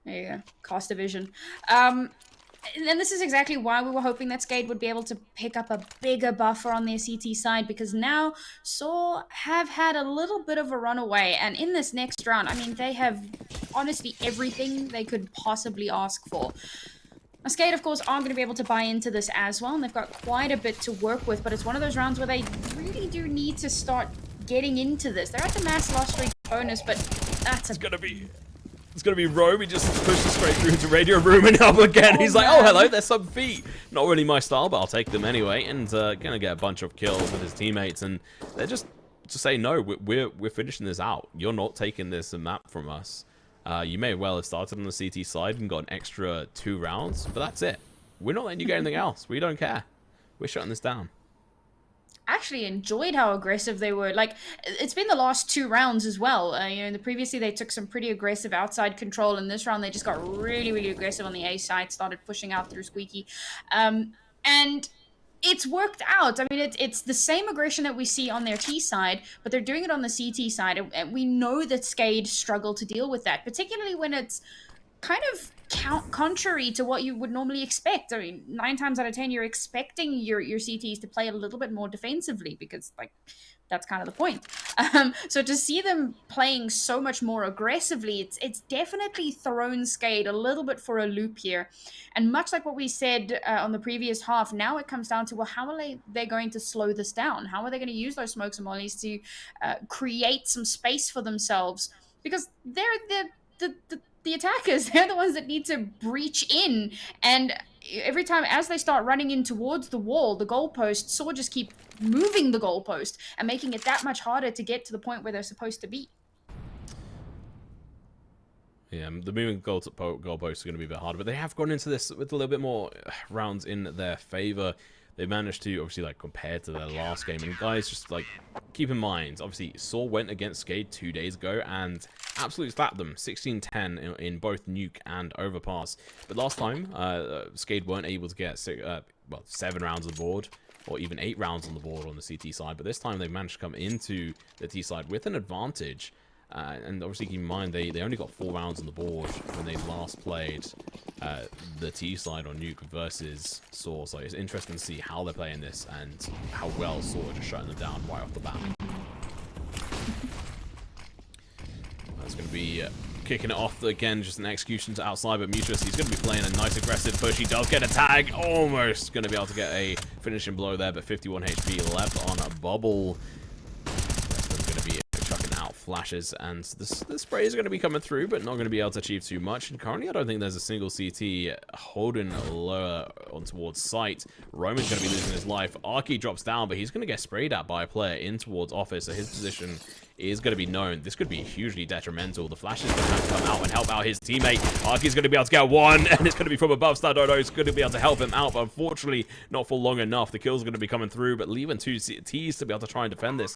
There you go. Cost division. And this is exactly why we were hoping that SKADE would be able to pick up a bigger buffer on their CT side, because now SAW have had a little bit of a runaway, and in this next round, I mean, they have honestly everything they could possibly ask for. Now, SKADE, of course, are going to be able to buy into this as well, and they've got quite a bit to work with, but it's one of those rounds where they really do need to start getting into this. They're at the mass loss rate bonus, but that's It's gonna be Rome. He just pushes straight through into radio room and up again. He's like, oh hello, there's some feet. Not really my style, but I'll take them anyway. And gonna get a bunch of kills with his teammates, and they're just to say no, we're finishing this out. You're not taking this map from us. You may well have started on the CT side and got an extra 2 rounds, but that's it. We're not letting you get anything else. We don't care. We're shutting this down. Actually enjoyed how aggressive they were. Like, it's been the last 2 rounds as well. You know, previously they took some pretty aggressive outside control. In this round, they just got really, really aggressive on the A side, started pushing out through Squeaky. And it's worked out. I mean, it's the same aggression that we see on their T side, but they're doing it on the CT side. And we know that SKADE struggle to deal with that, particularly when it's kind of contrary to what you would normally expect. I mean, 9 times out of 10, you're expecting your CTs to play a little bit more defensively because, like, that's kind of the point. So to see them playing so much more aggressively, it's definitely thrown SKADE a little bit for a loop here. And much like what we said on the previous half, now it comes down to, well, how are they going to slow this down? How are they going to use those smokes and mollies to create some space for themselves? Because they're the attackers. They're the ones that need to breach in, and every time as they start running in towards the wall, the goalpost, SAW just keep moving the goalpost and making it that much harder to get to the point where they're supposed to be. Yeah, the moving goalposts are going to be a bit harder, but they have gone into this with a little bit more rounds in their favor. They managed to, obviously, like, compared to their last game. And guys, just, like, keep in mind, obviously, SAW went against SKADE 2 days ago and absolutely slapped them 16-10 in both Nuke and Overpass. But last time, SKADE weren't able to get 7 rounds on the board, or even 8 rounds on the board on the CT side. But this time, they managed to come into the T side with an advantage. And obviously, keep in mind, they only got 4 rounds on the board when they last played the T side on Nuke versus SAW. So it's interesting to see how they're playing this and how well SAW are just shutting them down right off the bat. That's going to be kicking it off again, just an execution to outside, but Mutrus, he's going to be playing a nice aggressive push. He does get a tag, almost going to be able to get a finishing blow there, but 51 HP left on a bubble. Flashes, and the spray is going to be coming through, but not going to be able to achieve too much. And currently, I don't think there's a single CT holding lower on towards site. Roman's going to be losing his life. Arky drops down, but he's going to get sprayed at by a player in towards office, so his position is going to be known. This could be hugely detrimental. The Flash is going to have to come out and help out his teammate. Arky's going to be able to get 1, and it's going to be from above. SKADE is going to be able to help him out, but unfortunately, not for long enough. The kill's going to be coming through, but leaving 2 CTs to be able to try and defend this.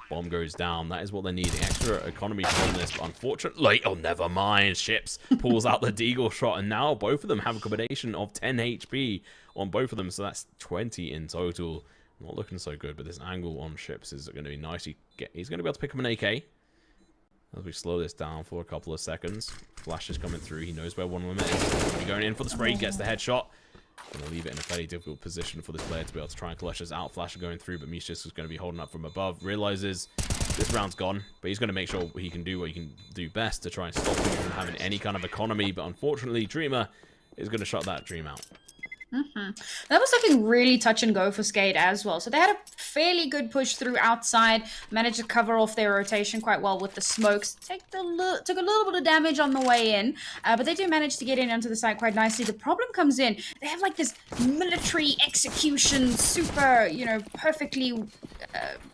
Bomb goes down. That is what they need. The extra economy from this, but unfortunately, oh, never mind. Ships pulls out the deagle shot, and now both of them have a combination of 10 HP on both of them, so that's 20 in total. Not looking so good, but this angle on Ships is going to be nice. He's going to be able to pick up an AK. As we slow this down for a couple of seconds. Flash is coming through. He knows where one of them is. He's going to be going in for the spray. He gets the headshot. Going to leave it in a fairly difficult position for this player to be able to try and clutch us out. Flash going through, but Mishis is going to be holding up from above. Realizes this round's gone, but he's going to make sure he can do what he can do best to try and stop him from having any kind of economy. But unfortunately, Dreamer is going to shut that Dream out. That was looking really touch and go for SKADE as well. So they had a fairly good push through outside, managed to cover off their rotation quite well with the smokes. Took a little bit of damage on the way in, but they do manage to get in onto the site quite nicely. The problem comes in, they have like this military execution, super, you know, perfectly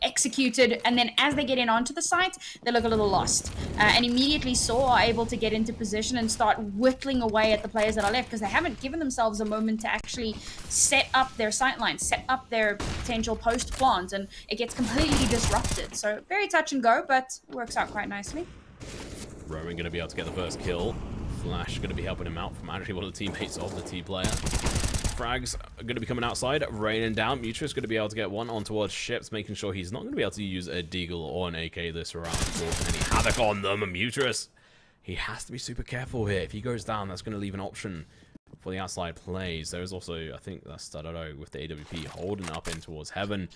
executed, and then as they get in onto the site, they look a little lost. And immediately SAW are able to get into position and start whittling away at the players that are left, because they haven't given themselves a moment to actually set up their sightlines, set up their potential post plant, and it gets completely disrupted. So very touch and go, but works out quite nicely. Roman going to be able to get the first kill. Flash going to be helping him out from actually one of the teammates of the T player. Frags are going to be coming outside, raining down. Mutrus going to be able to get one on towards Ships, making sure he's not going to be able to use a Deagle or an AK this round to cause any havoc on them. And Mutrus, he has to be super careful here. If he goes down, that's going to leave an option for the outside plays. There is also, I think that's SKADE with the AWP holding up in towards Heaven,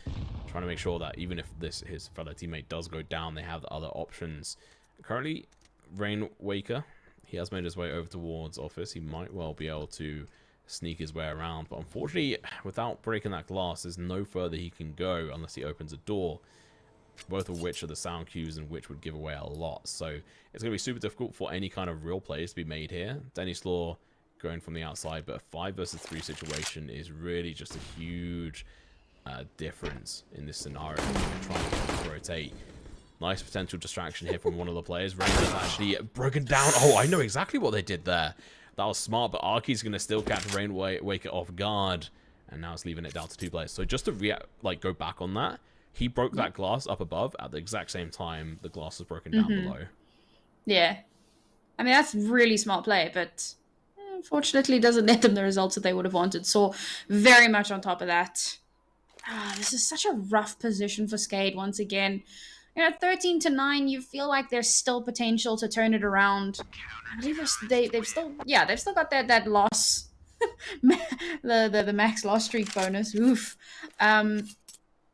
trying to make sure that even if his fellow teammate does go down, they have the other options. Currently, Rainwaker, he has made his way over towards office. He might well be able to sneak his way around, but unfortunately, without breaking that glass, there's no further he can go unless he opens a door. both of which are the sound cues and which would give away a lot. So it's going to be super difficult for any kind of real plays to be made here. sAWstadodo going from the outside, but a 5 versus 3 situation is really just a huge difference in this scenario. Trying to get them to rotate. Nice potential distraction here from one of the players. Rainbow's actually broken down. Oh, I know exactly what they did there. That was smart, but Arky's going to still catch Rain, wake it off guard. And now it's leaving it down to 2 players. So just to go back on that, he broke that glass up above at the exact same time the glass was broken down below. Yeah. I mean, that's really smart play, but unfortunately doesn't net them the results that they would have wanted. So very much on top of that. This is such a rough position for SKADE once again. You know, 13-9, you feel like there's still potential to turn it around. I believe they've still got that loss, the max loss streak bonus. Oof.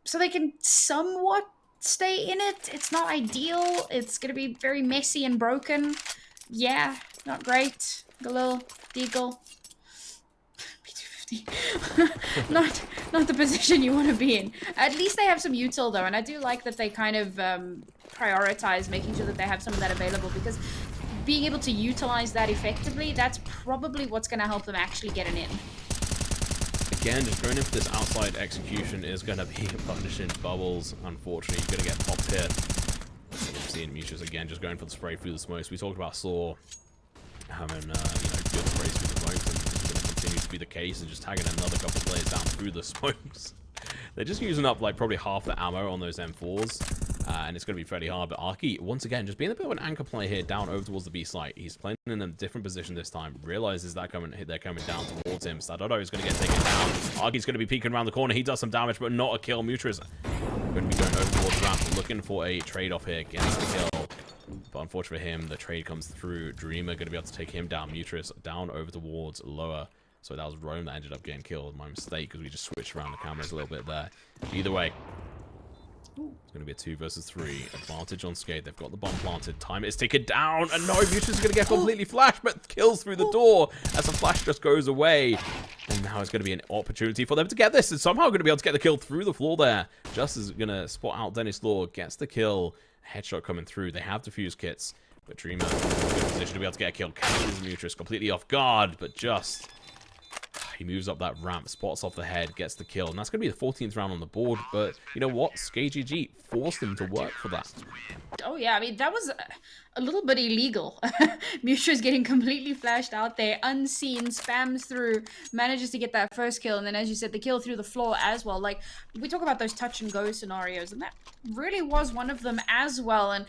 So they can somewhat stay in it. It's not ideal. It's gonna be very messy and broken. Yeah, not great. Galil, Deagle. not the position you want to be in. At least they have some util though, and I do like that they kind of prioritize making sure that they have some of that available, because being able to utilize that effectively, that's probably what's going to help them actually get an in. Again, just going in for this outside execution is going to be punishing Bubbles. Unfortunately, you're going to get popped here. We're seeing Mucius again just going for the spray through the smokes. We talked about SAW having good sprays through the smokes, and it's going to continue to be the case, and just tagging another couple players down through the smokes. They're just using up like probably half the ammo on those M4s, and it's going to be fairly hard. But Arky, once again, just being a bit of an anchor play here down over towards the B site. He's playing in a different position this time. Realizes that they're coming down towards him. SKADE is going to get taken down. Arky's going to be peeking around the corner. He does some damage, but not a kill. Mutrius going to be going over towards the ramp, looking for a trade-off here, gets the kill. But unfortunately for him, the trade comes through. Dreamer going to be able to take him down. Mutrius down over towards lower. So that was Rome that ended up getting killed. My mistake, because we just switched around the cameras a little bit there. Either way, it's going to be a 2 versus 3. Advantage on SKADE. They've got the bomb planted. Time is ticking down. And no, Mutrius is going to get completely flashed, but kills through the door as the flash just goes away. And now it's going to be an opportunity for them to get this. And somehow going to be able to get the kill through the floor there. Just is going to spot out sAWstadodo. Gets the kill. Headshot coming through. They have defuse kits. But Dreamer in a good position to be able to get a kill. Catches Mutrius completely off guard, but just... He moves up that ramp, spots off the head, gets the kill. And that's going to be the 14th round on the board. But you know what? SKADE forced him to work for that. Oh, yeah. I mean, that was a little bit illegal. Mutrius getting completely flashed out there, unseen, spams through, manages to get that first kill. And then, as you said, the kill through the floor as well. Like, we talk about those touch-and-go scenarios, and that really was one of them as well. And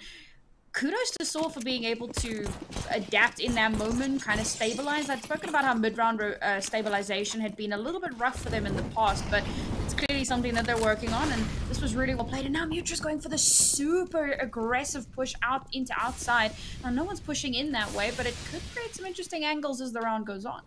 kudos to SAW for being able to adapt in that moment, kind of stabilize. I'd spoken about how mid-round stabilization had been a little bit rough for them in the past, but it's clearly something that they're working on, and this was really well played. And now Mutrius going for the super aggressive push out into outside. Now, no one's pushing in that way, but it could create some interesting angles as the round goes on.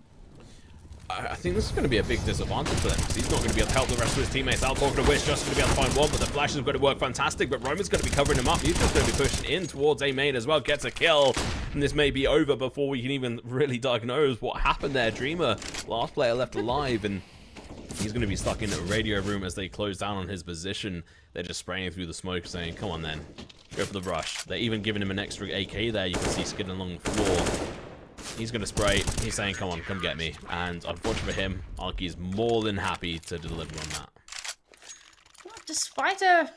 I think this is going to be a big disadvantage for them, because he's not going to be able to help the rest of his teammates out. Talking to Wish, just going to be able to find one, but the flash is going to work fantastic. But Roman's going to be covering him up. He's just going to be pushing in towards A main as well, gets a kill. And this may be over before we can even really diagnose what happened there. Dreamer, last player left alive, and he's going to be stuck in a radio room as they close down on his position. They're just spraying through the smoke, saying, come on then, go for the rush. They're even giving him an extra AK there. You can see skidding along the floor. He's going to spray. He's saying, come on, come get me. And unfortunately for him, Arky's more than happy to deliver on that. Well, despite a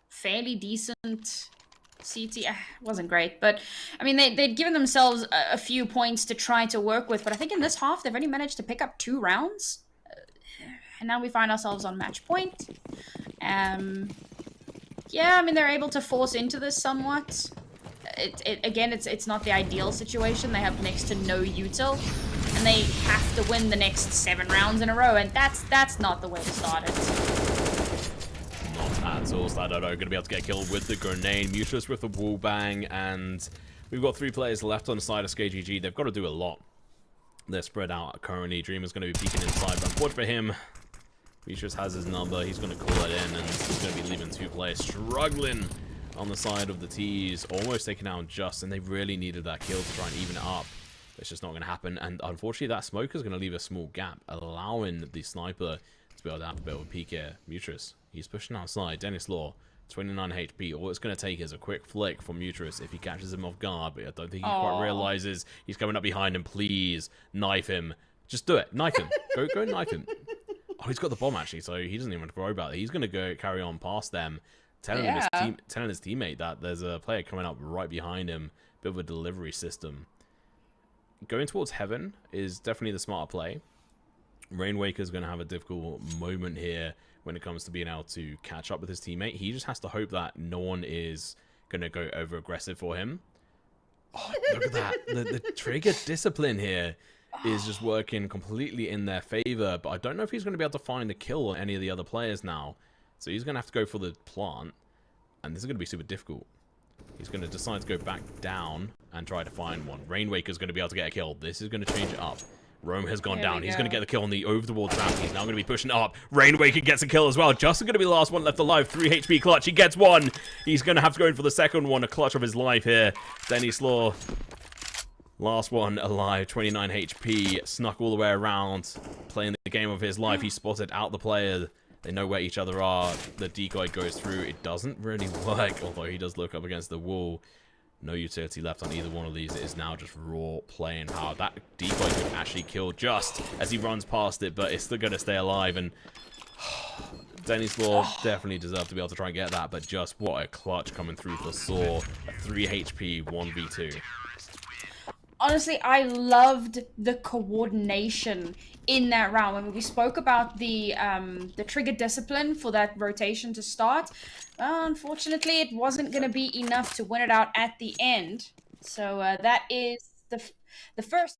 fairly decent CT, wasn't great. But, I mean, they'd given themselves a few points to try to work with. But I think in this half, they've only managed to pick up 2 rounds. And now we find ourselves on match point. Yeah, I mean, they're able to force into this somewhat. Again, it's not the ideal situation. They have next to no util, and they have to win the next 7 rounds in a row, and that's not the way to start it. Not at all. SKADE going to be able to get killed with the grenade. Mutrius with the wall bang, and we've got 3 players left on the side of SKADE. They've got to do a lot. They're spread out currently. Dreamer's going to be peeking inside, but unfortunately for him, Mutrius has his number. He's going to call it in, and he's going to be leaving 2 players struggling on the side of the T's, almost taken out just, and they really needed that kill to try and even it up. It's just not going to happen, and unfortunately that smoke is going to leave a small gap, allowing the sniper to be able to have a bit of a peek here. Mutrius, he's pushing outside. sAWstadodo 29 HP. All it's going to take is a quick flick from Mutrus if he catches him off guard, but I don't think he Aw. quite realizes he's coming up behind him. Please, knife him. Just do it. Knife him. Go knife him. Oh, he's got the bomb, actually, so he doesn't even have to worry about it. He's going to go carry on past them, telling his teammate that there's a player coming up right behind him. Bit of a delivery system. Going towards Heaven is definitely the smarter play. Rainwaker's going to have a difficult moment here when it comes to being able to catch up with his teammate. He just has to hope that no one is going to go over aggressive for him. Oh, look at that. The trigger discipline here is just working completely in their favor, but I don't know if he's going to be able to find a kill on any of the other players now. So he's going to have to go for the plant, and this is going to be super difficult. He's going to decide to go back down and try to find one. Rainwaker's going to be able to get a kill. This is going to change it up. Rome has gone down. He's going to get the kill on the over the wall trap. He's now going to be pushing up. Rainwaker gets a kill as well. Justin going to be the last one left alive. 3 HP clutch. He gets one. He's going to have to go in for the second one. A clutch of his life here. Denny Slaw, last one alive. 29 HP. Snuck all the way around. Playing the game of his life. He spotted out the player. They know where each other are. The decoy goes through. It doesn't really work, although he does look up against the wall. No utility left on either one of these. It is now just raw playing power. That decoy could actually kill just as he runs past it, but it's still going to stay alive. And Denny's Law definitely deserved to be able to try and get that, but just what a clutch coming through for sAW. A 3 HP 1v2. Honestly, I loved the coordination in that round. When we spoke about the trigger discipline for that rotation to start, unfortunately, it wasn't going to be enough to win it out at the end. So that is the first